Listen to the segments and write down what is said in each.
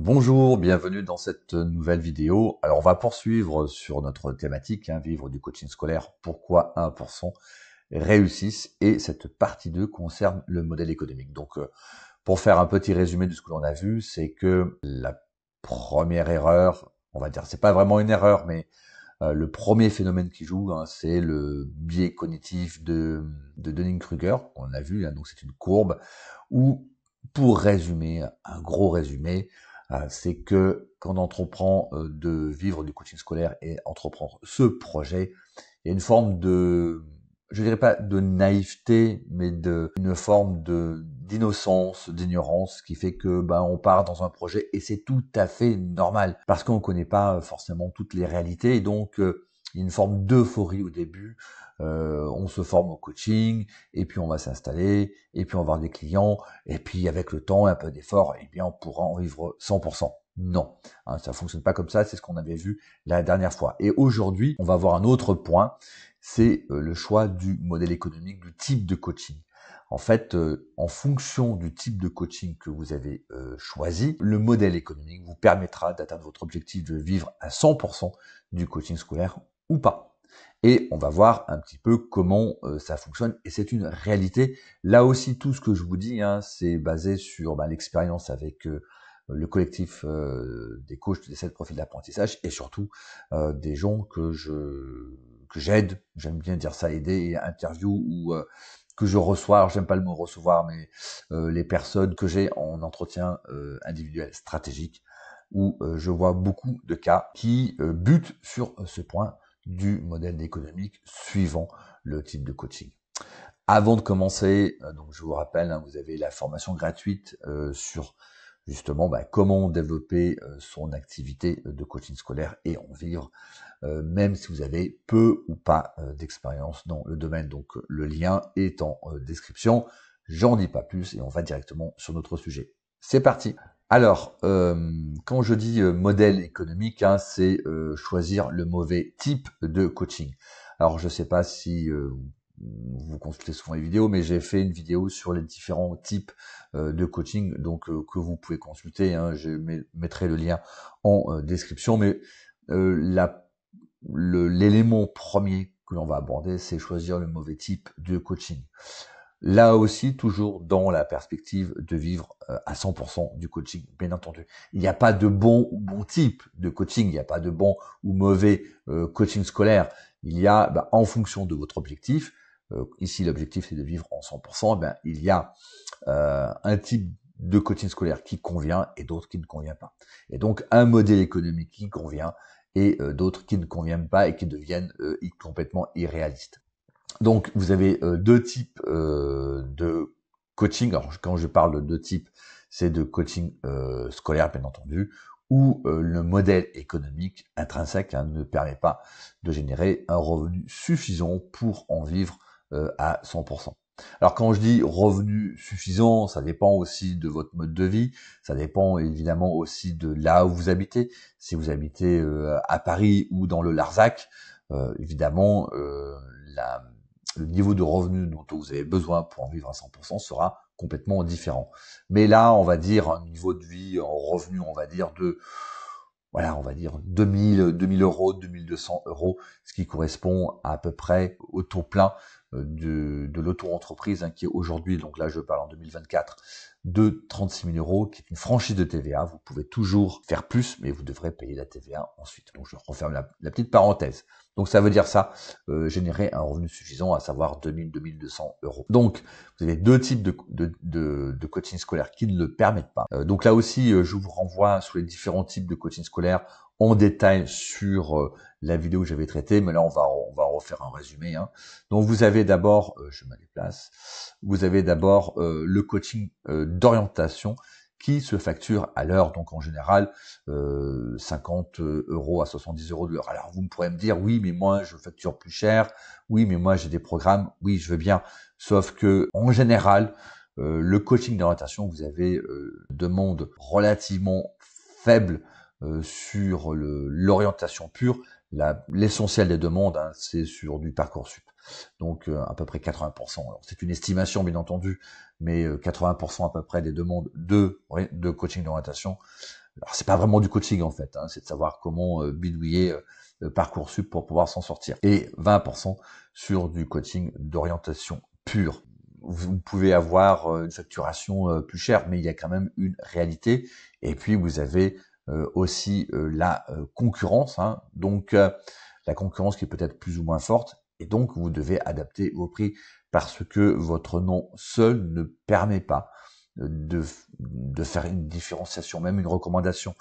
Bonjour, bienvenue dans cette nouvelle vidéo. Alors on va poursuivre sur notre thématique, vivre du coaching scolaire, pourquoi 1% réussissent, et cette partie 2 concerne le modèle économique. Donc pour faire un petit résumé de ce que l'on a vu, c'est que la première erreur, on va dire, c'est pas vraiment une erreur, mais le premier phénomène qui joue, c'est le biais cognitif de Dunning-Kruger, on l'a vu, donc c'est une courbe où, pour résumer, un gros résumé, c'est que quand on entreprend de vivre du coaching scolaire et entreprendre ce projet, il y a une forme de, je dirais pas de naïveté, mais une forme d'innocence, d'ignorance qui fait que on part dans un projet et c'est tout à fait normal parce qu'on ne connaît pas forcément toutes les réalités et donc il y a une forme d'euphorie au début. On se forme au coaching et puis on va s'installer et puis on va avoir des clients et puis avec le temps et un peu d'effort, eh bien on pourra en vivre 100%. Non, ça fonctionne pas comme ça, c'est ce qu'on avait vu la dernière fois. Et aujourd'hui, on va voir un autre point, c'est le choix du modèle économique, du type de coaching. En fait, en fonction du type de coaching que vous avez choisi, le modèle économique vous permettra d'atteindre votre objectif de vivre à 100% du coaching scolaire ou pas. Et on va voir un petit peu comment ça fonctionne. Et c'est une réalité. Là aussi, tout ce que je vous dis, c'est basé sur l'expérience avec le collectif des coachs des 7 profils d'apprentissage et surtout des gens que j'aide. J'aime bien dire ça, aider et interview ou que je reçois. Alors j'aime pas le mot recevoir, mais les personnes que j'ai en entretien individuel stratégique où je vois beaucoup de cas qui butent sur ce point du modèle économique suivant le type de coaching. Avant de commencer, donc je vous rappelle, vous avez la formation gratuite sur justement comment développer son activité de coaching scolaire et en vivre, même si vous avez peu ou pas d'expérience dans le domaine. Donc le lien est en description. J'en dis pas plus et on va directement sur notre sujet. C'est parti. Alors, quand je dis modèle économique, c'est choisir le mauvais type de coaching. Alors, je ne sais pas si vous consultez souvent les vidéos, mais j'ai fait une vidéo sur les différents types de coaching, donc que vous pouvez consulter. Je mettrai le lien en description. Mais l'élément premier que l'on va aborder, c'est choisir le mauvais type de coaching. Là aussi, toujours dans la perspective de vivre à 100% du coaching, bien entendu. Il n'y a pas de bon ou bon type de coaching, il n'y a pas de bon ou mauvais coaching scolaire. Il y a, en fonction de votre objectif, ici l'objectif c'est de vivre en 100%, il y a un type de coaching scolaire qui convient et d'autres qui ne convient pas. Et donc un modèle économique qui convient et d'autres qui ne conviennent pas et qui deviennent complètement irréalistes. Donc, vous avez deux types de coaching. Alors, quand je parle de deux types, c'est de coaching scolaire, bien entendu, où le modèle économique intrinsèque ne permet pas de générer un revenu suffisant pour en vivre à 100%. Alors, quand je dis revenu suffisant, ça dépend aussi de votre mode de vie, ça dépend évidemment aussi de là où vous habitez. Si vous habitez à Paris ou dans le Larzac, évidemment, le niveau de revenu dont vous avez besoin pour en vivre à 100% sera complètement différent. Mais là, on va dire un niveau de vie en revenu, on va dire 2000 euros, 2200 euros, ce qui correspond à peu près au taux plein de l'auto-entreprise qui est aujourd'hui, donc là je parle en 2024, de 36 000 euros, qui est une franchise de TVA. Vous pouvez toujours faire plus, mais vous devrez payer la TVA ensuite. Donc je referme la petite parenthèse. Donc ça veut dire ça, générer un revenu suffisant, à savoir 2200 euros. Donc vous avez deux types de coaching scolaire qui ne le permettent pas. Donc là aussi, je vous renvoie sur les différents types de coaching scolaire en détail sur la vidéo que j'avais traitée, mais là on va refaire un résumé. Donc vous avez d'abord, je me déplace, vous avez d'abord le coaching d'orientation qui se facture à l'heure, donc en général 50 euros à 70 euros de l'heure. Alors vous pourrez me dire, oui mais moi je facture plus cher, oui mais moi j'ai des programmes, oui je veux bien, sauf que en général le coaching d'orientation, vous avez demande relativement faible sur l'orientation pure. L'essentiel des demandes, c'est sur du Parcoursup. Donc à peu près 80%. Alors c'est une estimation bien entendu, mais 80% à peu près des demandes de coaching d'orientation Alors c'est pas vraiment du coaching en fait, hein, c'est de savoir comment bidouiller Parcoursup pour pouvoir s'en sortir. Et 20% sur du coaching d'orientation pure. Vous pouvez avoir une facturation plus chère, mais il y a quand même une réalité. Et puis vous avez aussi la concurrence, hein, donc la concurrence qui est peut-être plus ou moins forte, et donc vous devez adapter vos prix parce que votre nom seul ne permet pas de faire une différenciation, même une recommandation.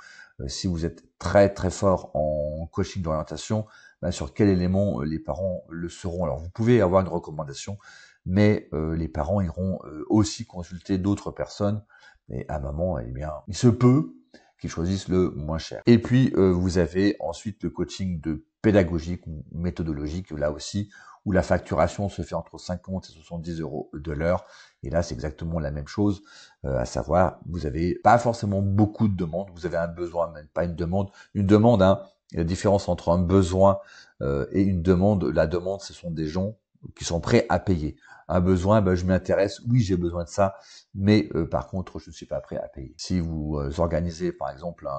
Si vous êtes très très fort en coaching d'orientation, ben, sur quel élément les parents le seront. Alors vous pouvez avoir une recommandation, mais les parents iront aussi consulter d'autres personnes, et à un moment, eh bien, il se peut qu'ils choisissent le moins cher. Et puis vous avez ensuite le coaching de pédagogique ou méthodologique, là aussi, où la facturation se fait entre 50 et 70 euros de l'heure. Et là, c'est exactement la même chose, à savoir, vous avez pas forcément beaucoup de demandes, vous avez un besoin, même pas une demande. Une demande, hein, la différence entre un besoin et une demande, la demande, ce sont des gens qui sont prêts à payer. Un besoin, ben, je m'intéresse, oui, j'ai besoin de ça, mais par contre, je ne suis pas prêt à payer. Si vous organisez, par exemple,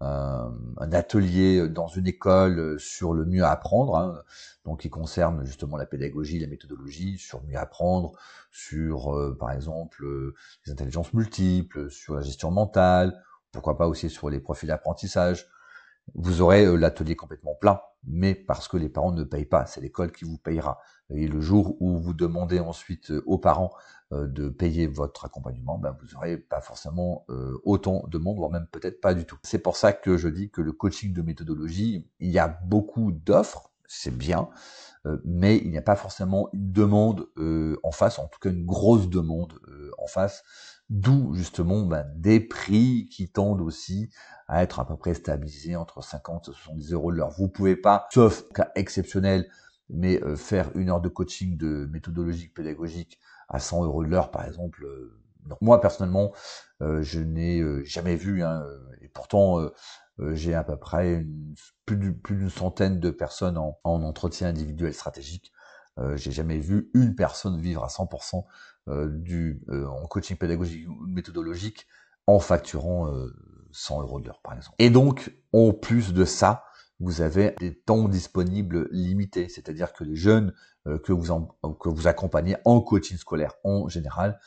un atelier dans une école sur le mieux apprendre, hein, donc qui concerne justement la pédagogie, la méthodologie, sur mieux apprendre, sur par exemple les intelligences multiples, sur la gestion mentale, pourquoi pas aussi sur les profils d'apprentissage. Vous aurez l'atelier complètement plein, mais parce que les parents ne payent pas, c'est l'école qui vous payera. Et le jour où vous demandez ensuite aux parents de payer votre accompagnement, ben vous n'aurez pas forcément autant de monde, voire même peut-être pas du tout. C'est pour ça que je dis que le coaching de méthodologie, il y a beaucoup d'offres, c'est bien, mais il n'y a pas forcément une demande en face, en tout cas une grosse demande en face, d'où justement ben, des prix qui tendent aussi à être à peu près stabilisés entre 50 et 70 euros de l'heure. Vous pouvez pas, sauf cas exceptionnel, mais faire une heure de coaching de méthodologique pédagogique à 100 euros de l'heure, par exemple. Non. Moi, personnellement, je n'ai jamais vu, hein, et pourtant, j'ai à peu près plus d'une centaine de personnes en entretien individuel stratégique. J'ai jamais vu une personne vivre à 100% en coaching pédagogique ou méthodologique en facturant 100 euros de l'heure, par exemple. Et donc, en plus de ça, vous avez des temps disponibles limités, c'est-à-dire que les jeunes que vous accompagnez en coaching scolaire en général,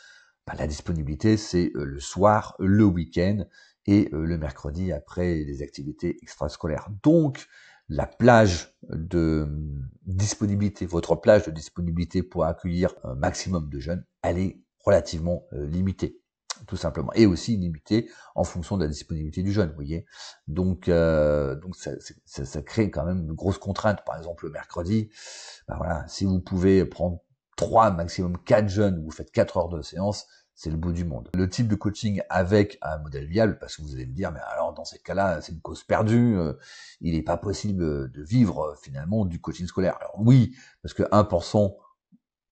bah, la disponibilité, c'est le soir, le week-end et le mercredi après les activités extrascolaires. Donc, la plage de disponibilité, votre plage de disponibilité pour accueillir un maximum de jeunes, elle est relativement limitée, tout simplement, et aussi limitée en fonction de la disponibilité du jeune, vous voyez. Donc ça crée quand même de grosses contraintes. Par exemple, le mercredi, ben voilà, si vous pouvez prendre 3, maximum 4 jeunes, vous faites 4 heures de séance, c'est le bout du monde. Le type de coaching avec un modèle viable, parce que vous allez me dire, mais alors dans ces cas-là, c'est une cause perdue, il n'est pas possible de vivre finalement du coaching scolaire. Alors oui, parce que 1%,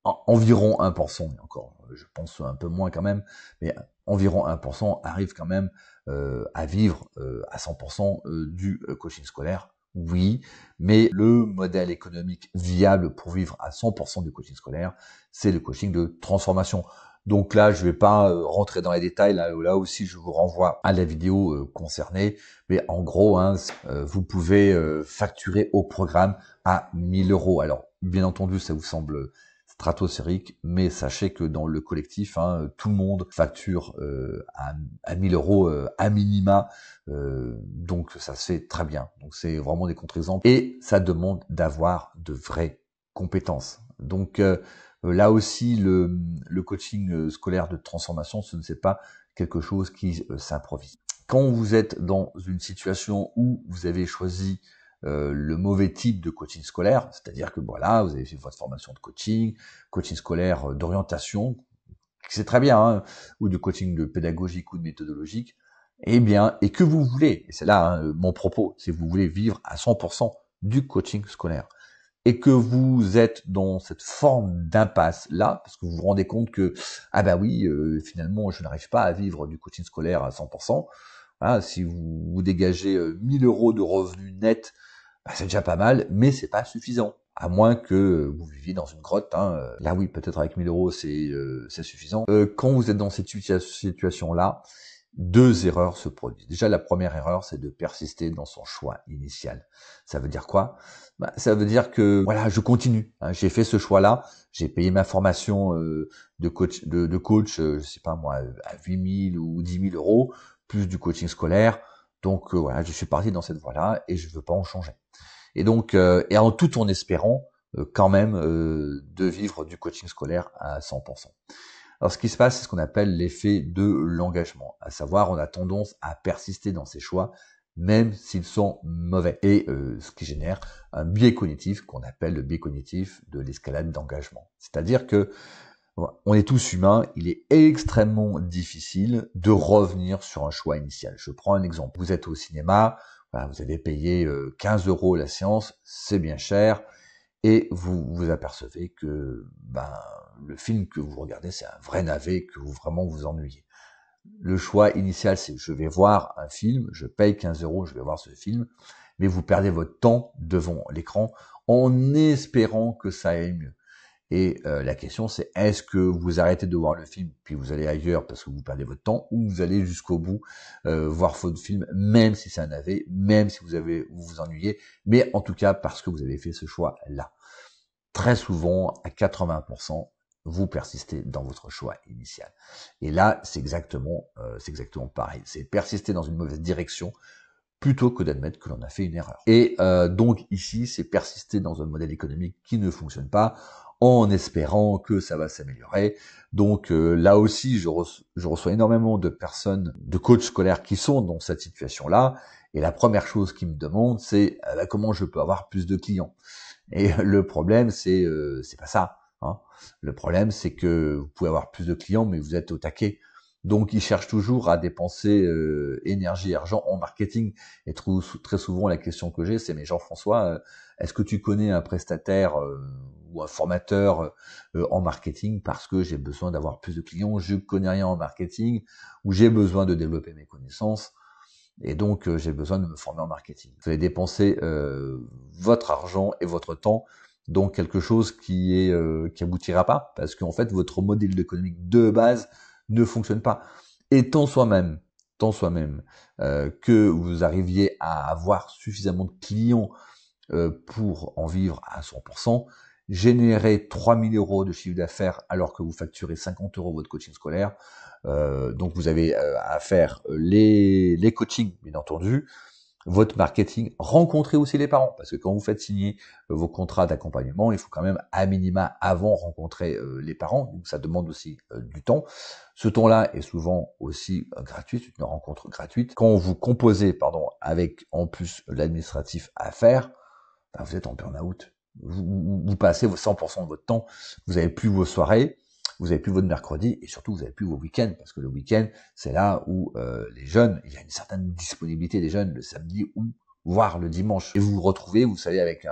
environ 1%, et encore, je pense un peu moins quand même, mais environ 1% arrive quand même à vivre à 100% du coaching scolaire. Oui, mais le modèle économique viable pour vivre à 100% du coaching scolaire, c'est le coaching de transformation. Donc là, je vais pas rentrer dans les détails. Là aussi, je vous renvoie à la vidéo concernée. Mais en gros, hein, vous pouvez facturer au programme à 1000 euros. Alors, bien entendu, ça vous semble stratosphérique, mais sachez que dans le collectif, hein, tout le monde facture à 1000 euros à minima. Donc ça se fait très bien. Donc c'est vraiment des contre-exemples. Et ça demande d'avoir de vraies compétences. Donc là aussi, le coaching scolaire de transformation, ce n'est pas quelque chose qui s'improvise. Quand vous êtes dans une situation où vous avez choisi le mauvais type de coaching scolaire, c'est-à-dire que voilà, vous avez fait votre formation de coaching scolaire d'orientation, c'est très bien, hein, ou de coaching de pédagogique ou de méthodologique, eh bien, et que vous voulez, et c'est là hein, mon propos, c'est que vous voulez vivre à 100% du coaching scolaire, et que vous êtes dans cette forme d'impasse là, parce que vous vous rendez compte que ah bah oui, finalement je n'arrive pas à vivre du coaching scolaire à 100%. Voilà, si vous dégagez 1000 euros de revenus nets, bah, c'est déjà pas mal, mais c'est pas suffisant. À moins que vous viviez dans une grotte. Hein. Là oui, peut-être avec 1000 euros c'est suffisant. Quand vous êtes dans cette situation-là, deux erreurs se produisent. Déjà, la première erreur, c'est de persister dans son choix initial. Ça veut dire quoi? Ça veut dire que voilà, je continue. Hein, j'ai fait ce choix-là, j'ai payé ma formation de coach, je sais pas moi, à 8 000 ou 10 000 euros, plus du coaching scolaire. Donc voilà, je suis parti dans cette voie-là et je veux pas en changer. Et donc, et en tout en espérant quand même de vivre du coaching scolaire à 100%. Alors, ce qui se passe, c'est ce qu'on appelle l'effet de l'engagement. À savoir, on a tendance à persister dans ses choix, même s'ils sont mauvais. Et ce qui génère un biais cognitif qu'on appelle le biais cognitif de l'escalade d'engagement. C'est-à-dire que on est tous humains, il est extrêmement difficile de revenir sur un choix initial. Je prends un exemple. Vous êtes au cinéma, voilà, vous avez payé 15 € la séance, c'est bien cher, et vous vous apercevez que le film que vous regardez, c'est un vrai navet, que vous vraiment vous ennuyez. Le choix initial, c'est je vais voir un film, je paye 15 €, je vais voir ce film, mais vous perdez votre temps devant l'écran en espérant que ça aille mieux. Et la question, c'est est-ce que vous arrêtez de voir le film, puis vous allez ailleurs parce que vous perdez votre temps, ou vous allez jusqu'au bout voir votre film, même si c'est un navet, même si vous vous ennuyez, mais en tout cas parce que vous avez fait ce choix-là. Très souvent, à 80%, vous persistez dans votre choix initial. Et là, c'est exactement pareil. C'est persister dans une mauvaise direction plutôt que d'admettre que l'on a fait une erreur. Et donc ici, c'est persister dans un modèle économique qui ne fonctionne pas en espérant que ça va s'améliorer. Donc là aussi, je reçois énormément de personnes, de coachs scolaires qui sont dans cette situation-là. Et la première chose qu'ils me demandent, c'est comment je peux avoir plus de clients. Et le problème, c'est pas ça. Hein. Le problème, c'est que vous pouvez avoir plus de clients, mais vous êtes au taquet. Donc, ils cherchent toujours à dépenser énergie et argent en marketing. Et très souvent, la question que j'ai, c'est mais Jean-François, est-ce que tu connais un prestataire ou un formateur en marketing parce que j'ai besoin d'avoir plus de clients, je connais rien en marketing ou j'ai besoin de développer mes connaissances et donc j'ai besoin de me former en marketing. Vous allez dépenser votre argent et votre temps dans quelque chose qui aboutira pas parce qu'en fait, votre modèle économique de base ne fonctionne pas. Et tant soit même que vous arriviez à avoir suffisamment de clients pour en vivre à 100%, générer 3 000 € de chiffre d'affaires alors que vous facturez 50 € votre coaching scolaire. Donc vous avez à faire les coachings, bien entendu, votre marketing, rencontrer aussi les parents, parce que quand vous faites signer vos contrats d'accompagnement, il faut quand même à minima avant rencontrer les parents, donc ça demande aussi du temps. Ce temps-là est souvent aussi gratuit, c'est une rencontre gratuite. Quand vous composez, avec en plus l'administratif à faire, vous êtes en burn-out. Vous passez 100% de votre temps, vous n'avez plus vos soirées, vous n'avez plus votre mercredi et surtout vous n'avez plus vos week-ends parce que le week-end c'est là où les jeunes, il y a une certaine disponibilité des jeunes le samedi ou voire le dimanche et vous vous retrouvez, vous savez, avec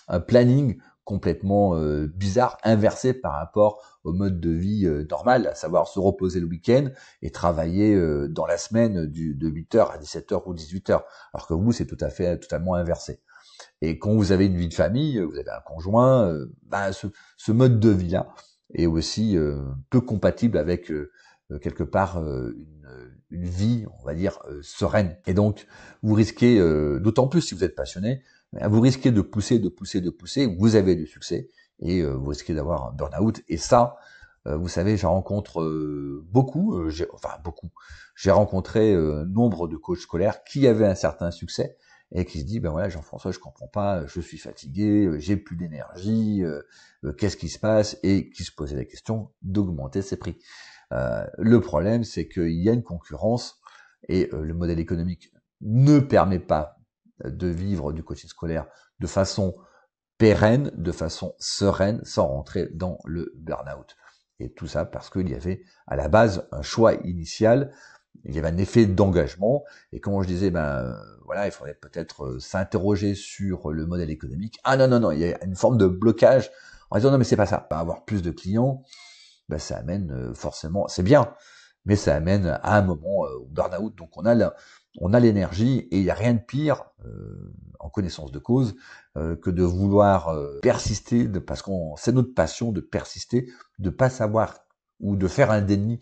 un planning complètement bizarre, inversé par rapport au mode de vie normal, à savoir se reposer le week-end et travailler dans la semaine de 8h à 17h ou 18h, alors que vous c'est totalement inversé. Et quand vous avez une vie de famille, vous avez un conjoint, ce mode de vie-là est aussi peu compatible avec quelque part une vie, on va dire, sereine. Et donc, vous risquez, d'autant plus si vous êtes passionné, vous risquez de pousser, vous avez du succès, et vous risquez d'avoir un burn-out. Et ça, vous savez, j'en rencontre beaucoup, j'ai rencontré nombre de coachs scolaires qui avaient un certain succès, et qui se dit, ben voilà, Jean-François, je comprends pas, je suis fatigué, j'ai plus d'énergie, qu'est-ce qui se passe, et qui se posait la question d'augmenter ses prix. Le problème, c'est qu'il y a une concurrence, et le modèle économique ne permet pas de vivre du coaching scolaire de façon pérenne, de façon sereine, sans rentrer dans le burn-out. Et tout ça parce qu'il y avait à la base un choix initial, il y avait un effet d'engagement, et quand je disais, il faudrait peut-être s'interroger sur le modèle économique. Ah non, il y a une forme de blocage en disant non mais c'est pas ça. Avoir plus de clients, ça amène forcément, c'est bien, mais ça amène à un moment au burn-out. Donc on a l'énergie et il n'y a rien de pire en connaissance de cause que de vouloir persister, parce qu'on c'est notre passion de persister, de pas savoir ou de faire un déni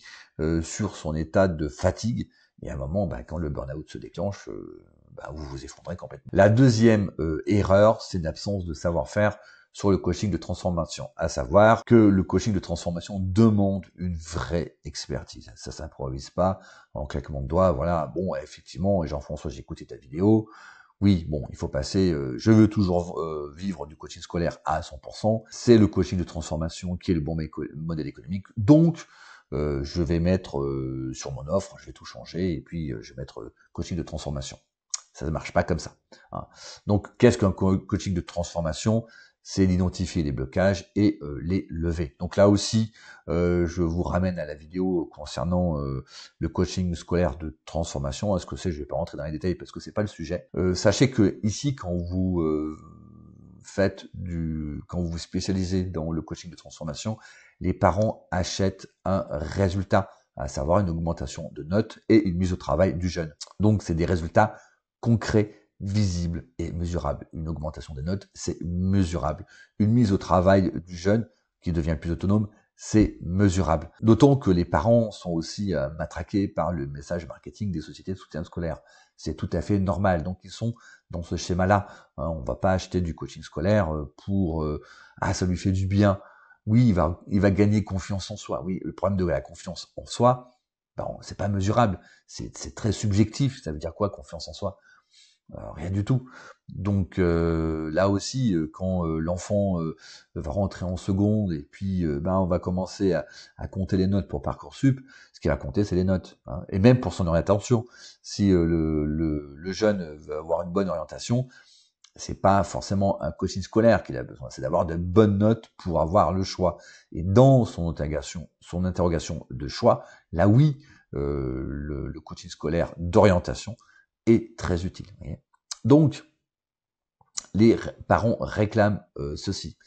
sur son état de fatigue Et à un moment, quand le burn-out se déclenche, vous vous effondrez complètement. La deuxième erreur, c'est l'absence de savoir-faire sur le coaching de transformation, à savoir que le coaching de transformation demande une vraie expertise. Ça s'improvise pas en claquement de doigts. Voilà, bon, effectivement, Jean-François, j'ai écouté ta vidéo. Oui, bon, il faut passer, je veux toujours vivre du coaching scolaire à 100%. C'est le coaching de transformation qui est le bon modèle économique. Donc, je vais mettre sur mon offre, je vais tout changer et puis je vais mettre coaching de transformation. Ça ne marche pas comme ça. Hein. Donc, qu'est-ce qu'un coaching de transformation? C'est d'identifier les blocages et les lever. Donc là aussi, je vous ramène à la vidéo concernant le coaching scolaire de transformation. Est-ce que c'est? Je vais pas rentrer dans les détails parce que c'est pas le sujet. Sachez que ici, quand vous quand vous vous spécialisez dans le coaching de transformation, les parents achètent un résultat, à savoir une augmentation de notes et une mise au travail du jeune. Donc, c'est des résultats concrets, visible et mesurable. Une augmentation des notes, c'est mesurable. Une mise au travail du jeune qui devient plus autonome, c'est mesurable. D'autant que les parents sont aussi matraqués par le message marketing des sociétés de soutien scolaire. C'est tout à fait normal. Donc ils sont dans ce schéma-là. Hein, on va pas acheter du coaching scolaire pour ça lui fait du bien. Oui, il va gagner confiance en soi. Oui, le problème de la confiance en soi, c'est pas mesurable. C'est très subjectif. Ça veut dire quoi, confiance en soi? Rien du tout. Donc là aussi, quand l'enfant va rentrer en seconde et puis on va commencer à compter les notes pour Parcoursup, ce qu'il va compter, c'est les notes. Hein. Et même pour son orientation, si le jeune veut avoir une bonne orientation, c'est pas forcément un coaching scolaire qu'il a besoin, c'est d'avoir de bonnes notes pour avoir le choix. Et dans son interrogation de choix, là oui, le coaching scolaire d'orientation est très utile. Vous voyez. Donc, les parents réclament ceci.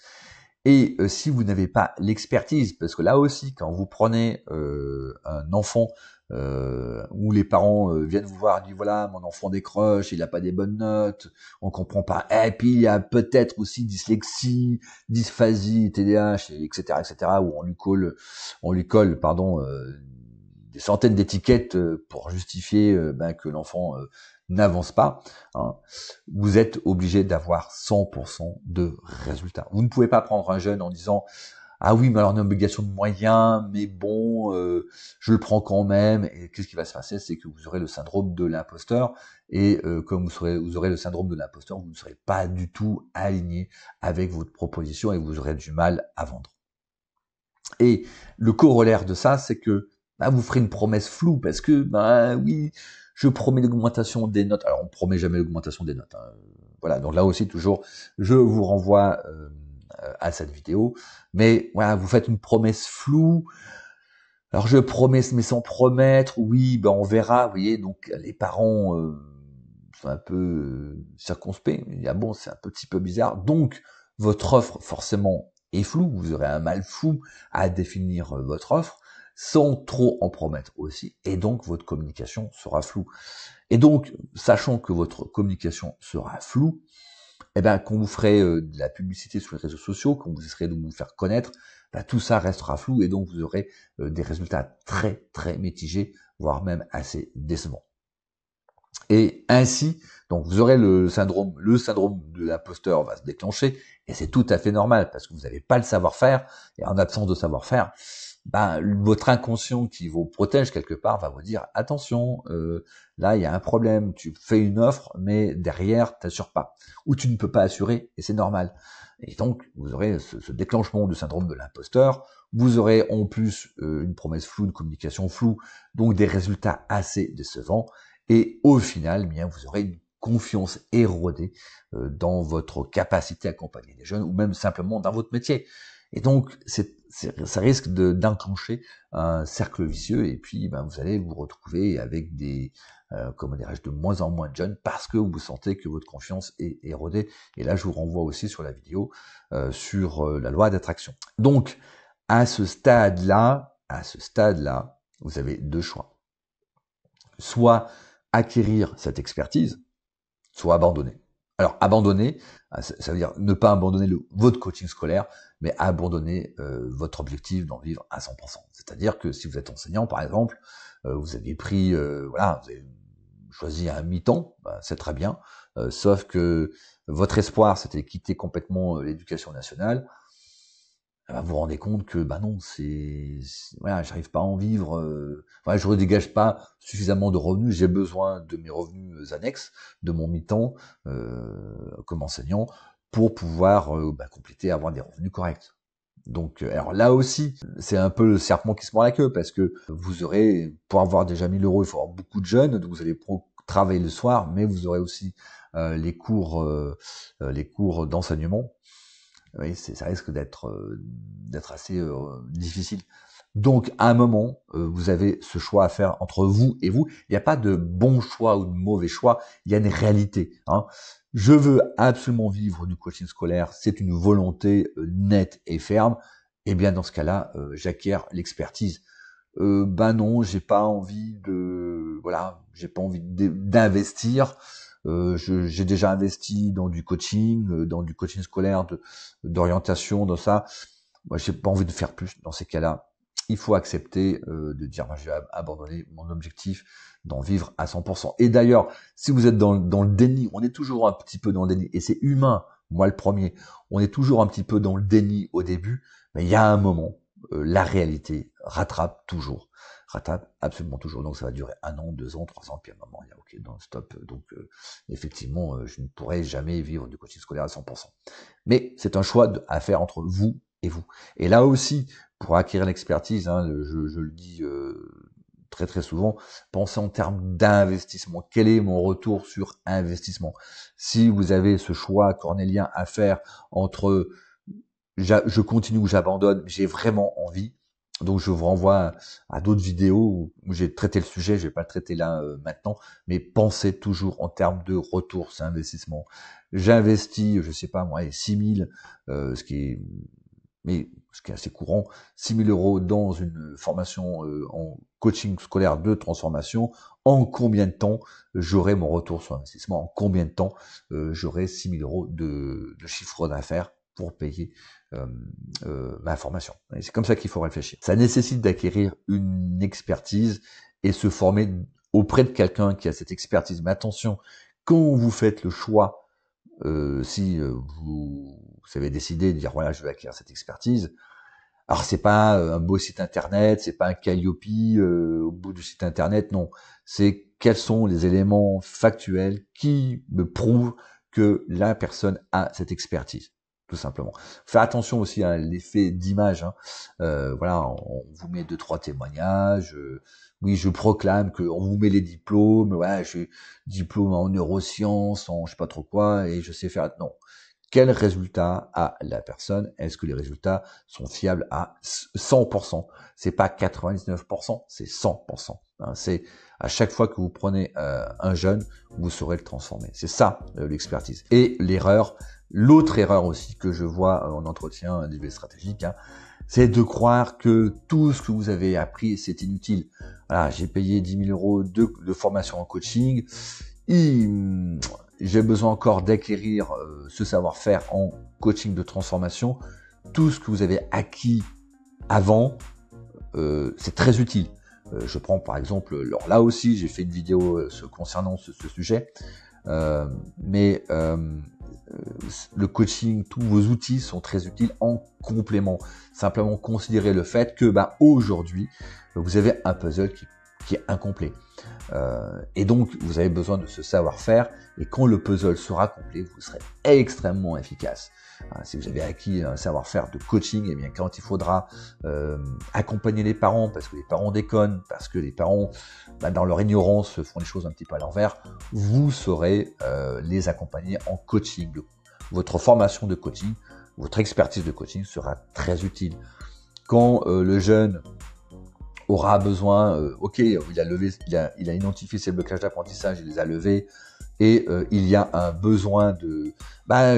Et si vous n'avez pas l'expertise, parce que là aussi, quand vous prenez un enfant où les parents viennent vous voir et disent voilà, mon enfant décroche, il n'a pas des bonnes notes, on comprend pas. Et puis il y a peut-être aussi dyslexie, dysphasie, TDAH, etc., où on lui colle, des centaines d'étiquettes pour justifier que l'enfant n'avance pas, hein, vous êtes obligé d'avoir 100% de résultats. Vous ne pouvez pas prendre un jeune en disant ah oui, mais alors on a une obligation de moyens, mais bon, je le prends quand même. Et qu'est-ce qui va se passer? C'est que vous aurez le syndrome de l'imposteur. Et comme vous aurez le syndrome de l'imposteur, vous ne serez pas du tout aligné avec votre proposition et vous aurez du mal à vendre. Et le corollaire de ça, c'est que vous ferez une promesse floue parce que oui, je promets l'augmentation des notes. Alors on promet jamais l'augmentation des notes. Hein. Voilà, donc là aussi toujours, je vous renvoie à cette vidéo. Mais voilà, vous faites une promesse floue. Alors je promets, mais sans promettre. Oui, on verra. Vous voyez, donc les parents sont un peu circonspects. Bon, c'est un petit peu bizarre. Donc votre offre forcément est floue. Vous aurez un mal fou à définir votre offre sans trop en promettre aussi, et donc votre communication sera floue. Et donc, sachant que votre communication sera floue, quand vous ferez de la publicité sur les réseaux sociaux, quand vous essaierez de vous faire connaître, tout ça restera flou et donc vous aurez des résultats très très mitigés, voire même assez décevants. Et ainsi, donc vous aurez le syndrome de l'imposteur va se déclencher, et c'est tout à fait normal parce que vous n'avez pas le savoir-faire, et en absence de savoir-faire, votre inconscient qui vous protège quelque part va vous dire attention, là il y a un problème, tu fais une offre mais derrière t'assures pas, ou tu ne peux pas assurer et c'est normal. Et donc vous aurez ce déclenchement du syndrome de l'imposteur, vous aurez en plus une promesse floue, une communication floue, donc des résultats assez décevants, et au final vous aurez une confiance érodée dans votre capacité à accompagner les jeunes ou même simplement dans votre métier. Et donc, ça risque d'enclencher un cercle vicieux et puis vous allez vous retrouver avec de moins en moins de jeunes parce que vous sentez que votre confiance est érodée. Et là, je vous renvoie aussi sur la vidéo sur la loi d'attraction. Donc, à ce stade-là, vous avez deux choix. Soit acquérir cette expertise, soit abandonner. Alors, abandonner, ça veut dire ne pas abandonner votre coaching scolaire, mais abandonner votre objectif d'en vivre à 100%. C'est-à-dire que si vous êtes enseignant, par exemple, vous avez pris, voilà, vous avez choisi un mi-temps, ben, c'est très bien, sauf que votre espoir, c'était de quitter complètement l'éducation nationale. Vous vous rendez compte que bah non, voilà, j'arrive pas à en vivre, voilà, je ne dégage pas suffisamment de revenus, j'ai besoin de mes revenus annexes, de mon mi-temps comme enseignant, pour pouvoir compléter, avoir des revenus corrects. Donc, alors là aussi, c'est un peu le serpent qui se mord la queue, parce que vous aurez, pour avoir déjà 1000 euros, il faut avoir beaucoup de jeunes, donc vous allez travailler le soir, mais vous aurez aussi les cours d'enseignement. Oui, ça risque d'être assez difficile. Donc, à un moment, vous avez ce choix à faire entre vous et vous. Il n'y a pas de bon choix ou de mauvais choix. Il y a une réalité. Hein. Je veux absolument vivre du coaching scolaire. C'est une volonté nette et ferme. Eh bien, dans ce cas-là, j'acquiers l'expertise. Ben non, j'ai pas envie j'ai pas envie d'investir. J'ai déjà investi dans du coaching scolaire, d'orientation, dans ça. Moi, j'ai pas envie de faire plus. Dans ces cas-là, il faut accepter de dire, je vais abandonner mon objectif d'en vivre à 100%. Et d'ailleurs, si vous êtes dans le déni, on est toujours un petit peu dans le déni, et c'est humain, moi le premier, on est toujours un petit peu dans le déni au début, mais il y a un moment, la réalité rattrape absolument toujours. Donc ça va durer 1 an, 2 ans, 3 ans, puis à un moment, il y a ok, non, stop. Donc effectivement, je ne pourrai jamais vivre du coaching scolaire à 100%. Mais c'est un choix à faire entre vous et vous. Et là aussi, pour acquérir l'expertise, hein, je le dis très très souvent, pensez en termes d'investissement. Quel est mon retour sur investissement? Si vous avez ce choix cornélien à faire entre je continue ou j'abandonne, j'ai vraiment envie. Donc je vous renvoie à d'autres vidéos où j'ai traité le sujet, je vais pas le traiter là maintenant, mais pensez toujours en termes de retour sur investissement. J'investis, je sais pas moi, 6 000, ce qui est assez courant, 6 000 euros dans une formation en coaching scolaire de transformation. En combien de temps j'aurai mon retour sur investissement? En combien de temps j'aurai 6 000 euros de chiffre d'affaires pour payer ma formation? Et c'est comme ça qu'il faut réfléchir. Ça nécessite d'acquérir une expertise et se former auprès de quelqu'un qui a cette expertise. Mais attention, quand vous faites le choix, si vous avez décidé de dire voilà, je vais acquérir cette expertise, alors c'est pas un beau site internet, c'est pas un Calliope au bout du site internet, non. C'est quels sont les éléments factuels qui me prouvent que la personne a cette expertise, tout simplement. Faire attention aussi à l'effet d'image. Hein. Voilà, on vous met 2-3 témoignages. Oui, je proclame qu'on vous met les diplômes. Ouais, je suis diplôme en neurosciences, en je sais pas trop quoi, et je sais faire. Non. Quel résultat a la personne? Est-ce que les résultats sont fiables à 100%? C'est pas 99%, c'est 100%. Hein, c'est à chaque fois que vous prenez un jeune, vous saurez le transformer. C'est ça l'expertise. Et l'autre erreur aussi que je vois en entretien individuel stratégique, hein, c'est de croire que tout ce que vous avez appris, c'est inutile. Voilà, j'ai payé 10 000 euros de formation en coaching. J'ai besoin encore d'acquérir ce savoir-faire en coaching de transformation. Tout ce que vous avez acquis avant, c'est très utile. Je prends par exemple, alors là aussi j'ai fait une vidéo concernant ce sujet, mais le coaching, tous vos outils sont très utiles en complément. Simplement considérez le fait que aujourd'hui, vous avez un puzzle qui est incomplet. Et donc, vous avez besoin de ce savoir-faire, et quand le puzzle sera complet, vous serez extrêmement efficace. Si vous avez acquis un savoir-faire de coaching, et bien quand il faudra accompagner les parents, parce que les parents déconnent, parce que les parents, dans leur ignorance, font les choses un petit peu à l'envers, vous saurez les accompagner en coaching. Votre formation de coaching, votre expertise de coaching sera très utile. Quand le jeune aura besoin, il a identifié ses blocages d'apprentissage, il les a levés, et il y a un besoin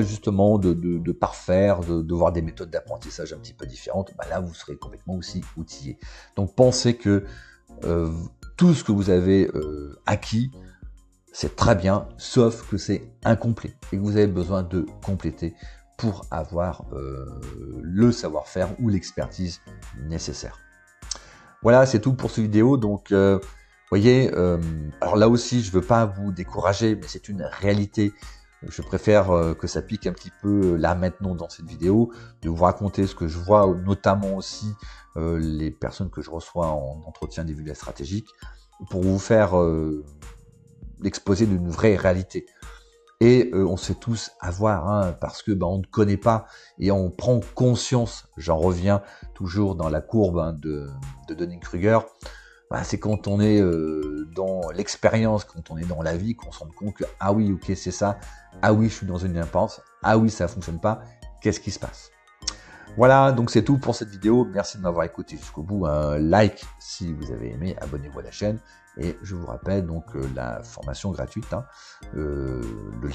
justement de parfaire, de voir des méthodes d'apprentissage un petit peu différentes, là vous serez complètement aussi outillé. Donc pensez que tout ce que vous avez acquis, c'est très bien, sauf que c'est incomplet et que vous avez besoin de compléter pour avoir le savoir-faire ou l'expertise nécessaire. Voilà, c'est tout pour cette vidéo. Donc, voyez, alors là aussi, je veux pas vous décourager, mais c'est une réalité. Je préfère que ça pique un petit peu là maintenant dans cette vidéo, de vous raconter ce que je vois, notamment aussi les personnes que je reçois en entretien individuel stratégique, pour vous faire l'exposé d'une vraie réalité. Et on se fait tous avoir, hein, parce que on ne connaît pas et on prend conscience. J'en reviens toujours dans la courbe, hein, de Dunning-Kruger. C'est quand on est dans l'expérience, quand on est dans la vie, qu'on se rend compte que ah oui, ok, c'est ça. Ah oui, je suis dans une impasse. Ah oui, ça fonctionne pas. Qu'est-ce qui se passe? Voilà, donc c'est tout pour cette vidéo. Merci de m'avoir écouté jusqu'au bout. Un like si vous avez aimé, abonnez-vous à la chaîne. Et je vous rappelle donc la formation gratuite, hein, le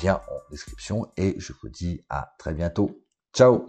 lien en description. Et je vous dis à très bientôt. Ciao!